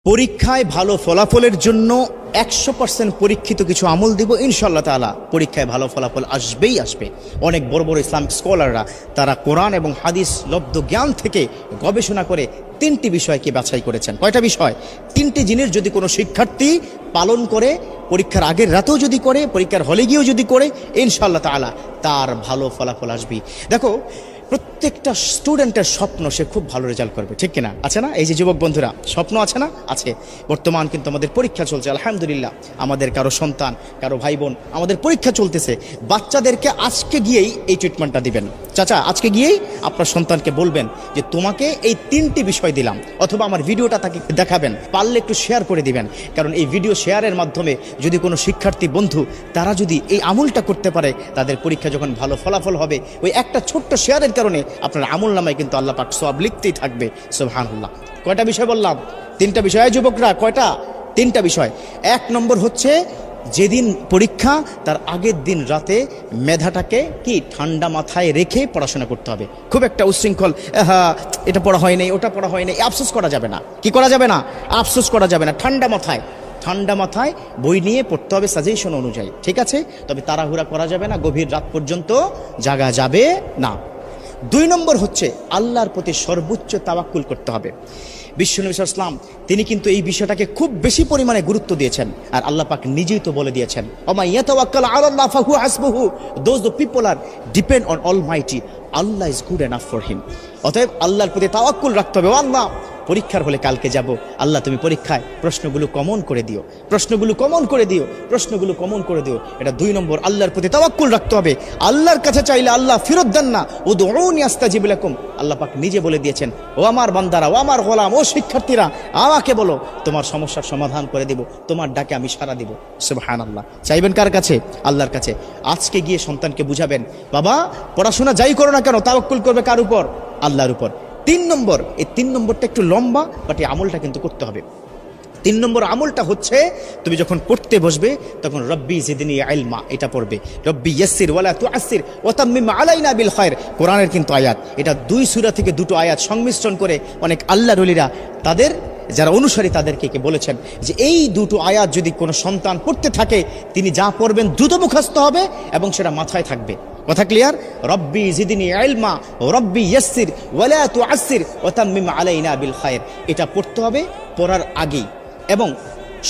পরীক্ষায় ভালো ফলাফলের জন্য 100% পরীক্ষিত কিছু আমল দিব ইনশাআল্লাহ তাআলা। পরীক্ষায় ভালো ফলাফল আসবেই আসবে। অনেক বড় বড় ইসলামিক স্কলাররা তারা কোরআন এবং হাদিস লব্ধ জ্ঞান থেকে গবেষণা করে 3টি বিষয়কে বাছাই করেছেন। কয়টা বিষয়? 3টি জিনিস যদি কোনো শিক্ষার্থী পালন করে, পরীক্ষার আগের রাতেও যদি করে, পরীক্ষার হলে গিয়েও যদি করে, ইনশাআল্লাহ তাআলা তার ভালো ফলাফল আসবে। দেখো, প্রত্যেকটা স্টুডেন্টের স্বপ্ন সে খুব ভালো রেজাল্ট করবে, ঠিক কিনা? আছে না? এই যে যুবক বন্ধুরা, স্বপ্ন আছে না? আছে। বর্তমান কিন্তু আমাদের পরীক্ষা চলছে, আলহামদুলিল্লাহ। আমাদের কারো সন্তান, কারো ভাই বোন, আমাদের পরীক্ষা চলতেছে। বাচ্চাদেরকে আজকে গিয়েই এই ট্রিটমেন্টটা দিবেন। চাচা, আজকে গিয়েই আপনার সন্তানকে বলবেন যে তোমাকে এই 3টি বিষয় দিলাম, অথবা আমার ভিডিওটা তাকে দেখাবেন, পারলে একটু শেয়ার করে দিবেন। কারণ এই ভিডিও শেয়ারের মাধ্যমে যদি কোনো শিক্ষার্থী বন্ধু তারা যদি এই আমলটা করতে পারে, তাদের পরীক্ষা যখন ভালো ফলাফল হবে, ওই একটা ছোট্ট শেয়ারের কারণে আপনার আমল নামায় কিন্তু আল্লাহ পাক সওয়াব লিখতেই থাকবে। সুবহানাল্লাহ। কয়টা বিষয় বললাম? 3টা বিষয়। যুবকরা, কয়টা? 3টা বিষয়। 1 নম্বর হচ্ছে, যেদিন পরীক্ষা তার আগের দিন রাতে মেধাটাকে কি ঠান্ডা মাথায় রেখে পড়াশোনা করতে হবে। খুব একটা উচ্ছৃঙ্খল, হ্যাঁ এটা পড়া হয় নাই, ওটা পড়া হয় নাই, আফসোস করা যাবে না। কি করা যাবে না? আফসোস করা যাবে না। ঠান্ডা মাথায় বই নিয়ে পড়তে হবে সাজেশন অনুযায়ী, ঠিক আছে? তবে তাড়াহুড়া করা যাবে না, গভীর রাত পর্যন্ত জাগা যাবে না। 2 নম্বর হচ্ছে, আল্লাহর প্রতি সর্বোচ্চ তাওয়াক্কুল করতে হবে। বিশ্বনবী সাল্লাল্লাহু আলাইহি ওয়াসাল্লাম তিনি কিন্তু এই বিষয়টাকে খুব বেশি পরিমাণে গুরুত্ব দিয়েছেন। আর আল্লাহ পাক নিজেই তো বলে দিয়েছেন, ওমা ইয়াতাওয়াক্কাল আলাল্লাহ ফাহুয়া হাসবুহু, those the people are depend on almighty, Allah is good enough for him. অতএব আল্লাহর প্রতি তাওয়াক্কুল রাখতে হবে। ও আল্লাহ, পরীক্ষার হলে কালকে যাব, আল্লাহ তুমি পরীক্ষায় প্রশ্নগুলো কমন করে দিও, প্রশ্নগুলো কমন করে দিও। এটা 2 নম্বর, আল্লাহর প্রতি তাওয়াক্কুল রাখতে হবে। আল্লাহর কাছে চাইলে আল্লাহ ফেরত দেন না। উদউনি আস্তাজিব লাকুম, আল্লাহ পাক নিজে বলে দিয়েছেন, ও আমার বান্দারা, ও আমার গোলাম, ও শিক্ষার্থীরা, আমাকে বলো, তোমার সমস্যার সমাধান করে দিব, তোমার ডাকে আমি সাড়া দিব। সুবহানাল্লাহ। চাইবেন কার কাছে? আল্লাহর কাছে। আজকে গিয়ে সন্তানকে বুঝাবেন, বাবা পড়াশোনা যাই করো না কেন, তাওয়াক্কুল করবে কার উপর? আল্লাহর উপর। 3 নম্বর, এই 3 নম্বরটা একটু লম্বা, বাট এই আমলটা কিন্তু করতে হবে। 3 নম্বর আমলটা হচ্ছে, তুমি যখন পড়তে বসবে তখন রব্বি জিদনি ইলমা এটা পড়বে। রব্বি ইয়াসসির ওয়ালা তুআসসির ওয়া তাম্মিম আলাইনা বিল খায়র, কোরআনের কিন্তু আয়াত। এটা 2 সূরা থেকে 2টো আয়াত সংমিশ্রণ করে অনেক আল্লাহর ওলিরা তাদের যারা অনুসারী তাদেরকে বলেছেন যে এই 2টো আয়াত যদি কোনো সন্তান পড়তে থাকে, তিনি যা পড়বেন দ্রুত মুখস্থ হবে এবং সেটা মাথায় থাকবে। কথা ক্লিয়ার? রব্বি জিদনি ইলমা রব্বি ইয়াসসির ওয়ালা তুআসসির ওয়া তাম্মিম আলাইনা বিল খায়র, এটা পড়তে হবে পড়ার আগেই। এবং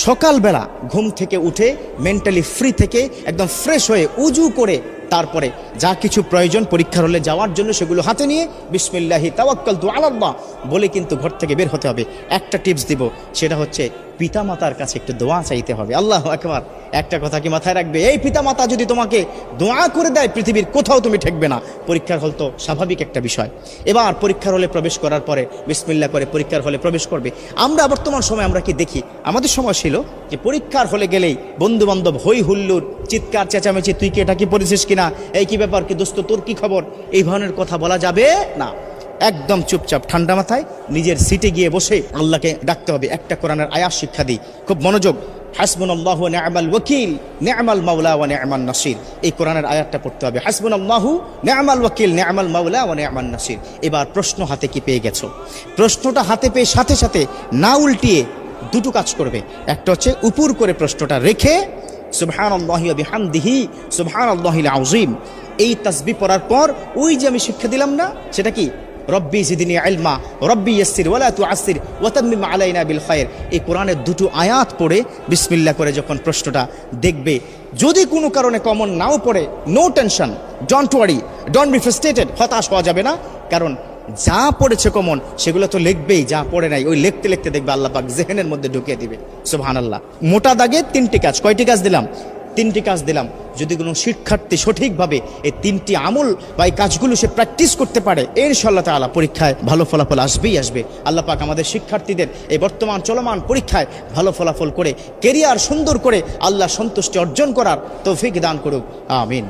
সকালবেলা ঘুম থেকে উঠে মেন্টালি ফ্রি থেকে একদম ফ্রেশ হয়ে উজু করে তারপরে যা কিছু প্রয়োজন পরীক্ষার হলে যাওয়ার জন্য সেগুলো হাতে নিয়ে বিসমিল্লাহি তাওয়াক্কালতু আলাল্লাহ বলে কিন্তু ঘর থেকে বের হতে হবে। একটা টিপস দিব, সেটা হচ্ছে পিতামাতার কাছে একটু দোয়া চাইতে হবে। আল্লাহু আকবার। একটা কথা কি মাথায় রাখবে, এই পিতামাতা যদি তোমাকে দোয়া করে দেয়, পৃথিবীর কোথাও তুমি ঠেকবে না। পরীক্ষার হল তো স্বাভাবিক একটা বিষয়। এবার পরীক্ষার হলে প্রবেশ করার পরে বিসমিল্লাহ করে পরীক্ষার হলে প্রবেশ করবে। আমরা বর্তমান সময় আমরা কি দেখি, আমাদের সময় ছিল যে পরীক্ষার হলে গেলেই বন্ধু বান্ধব হই হুল্লোড়, চিৎকার চেঁচামেচি, তুই কি এটা কি পড়েছিস কিনা, এই কি ব্যাপার, কি দোস্ত তোর কি খবর, এই ধরনের কথা বলা যাবে না। একদম চুপচাপ ঠান্ডা মাথায় নিজের সিটে গিয়ে বসে আল্লাহকে ডাকতে হবে। একটা কোরআনের আয়াত শিক্ষা দিই, খুব মনোযোগ। হাসবুনাল্লাহু ওয়া নি'মাল ওয়াকিল নি'মাল মাওলা ওয়া নি'মান নাসির, এই কোরআনের আয়াতটা পড়তে হবে। হাসবুনাল্লাহু নি'মাল ওয়াকিল নি'মাল মাওলা ওয়া নি'মান নাসির। এবার প্রশ্ন হাতে কি পেয়ে গেছো? প্রশ্নটা হাতে পেয়ে সাথে সাথে না উল্টিয়ে 2টো কাজ করবে। একটা হচ্ছে উপর করে প্রশ্নটা রেখে সুবহানাল্লাহি ওয়া বিহামদিহি সুবহানাল্লাহিল আযীম, এই তাসবিহ পড়ার পর ওই যে আমি শিক্ষা দিলাম না, সেটা কি রব্বি জিদনি ইলমা রব্বি ইয়াসসির ওয়ালা তুআসসির ওয়া তাম্মিম আলাইনা বিল খায়র, এই কোরআনের 2টো আয়াত পড়ে বিসমিল্লাহ করে যখন প্রশ্নটা দেখবে, যদি কোনো কারণে কমন নাও পড়ে, no tension, don't worry, don't be frustrated, হতাশ হওয়া যাবে না। কারণ যা পড়েছে কমন সেগুলো তো লিখবেই, যা পড়ে নাই ওই লিখতে লিখতে দেখবে আল্লাহ পাক জেহেনের মধ্যে ঢুকিয়ে দিবে। সুবহানাল্লাহ। মোটা দাগে 3টি কাজ। কয়টি কাজ দিলাম? 3টি কাজ দিলাম। যদি কোনো শিক্ষার্থী সঠিকভাবে এই 3টি আমল বা এই কাজগুলো সে প্র্যাকটিস করতে পারে, ইনশাআল্লাহ তাআলা পরীক্ষায় ভালো ফলাফল আসবেই আসবে। আল্লাহ পাক আমাদের শিক্ষার্থীদের এই বর্তমান চলমান পরীক্ষায় ভালো ফলাফল করে কেরিয়ার সুন্দর করে আল্লাহ সন্তুষ্টি অর্জন করার তৌফিক দান করুক। আমিন।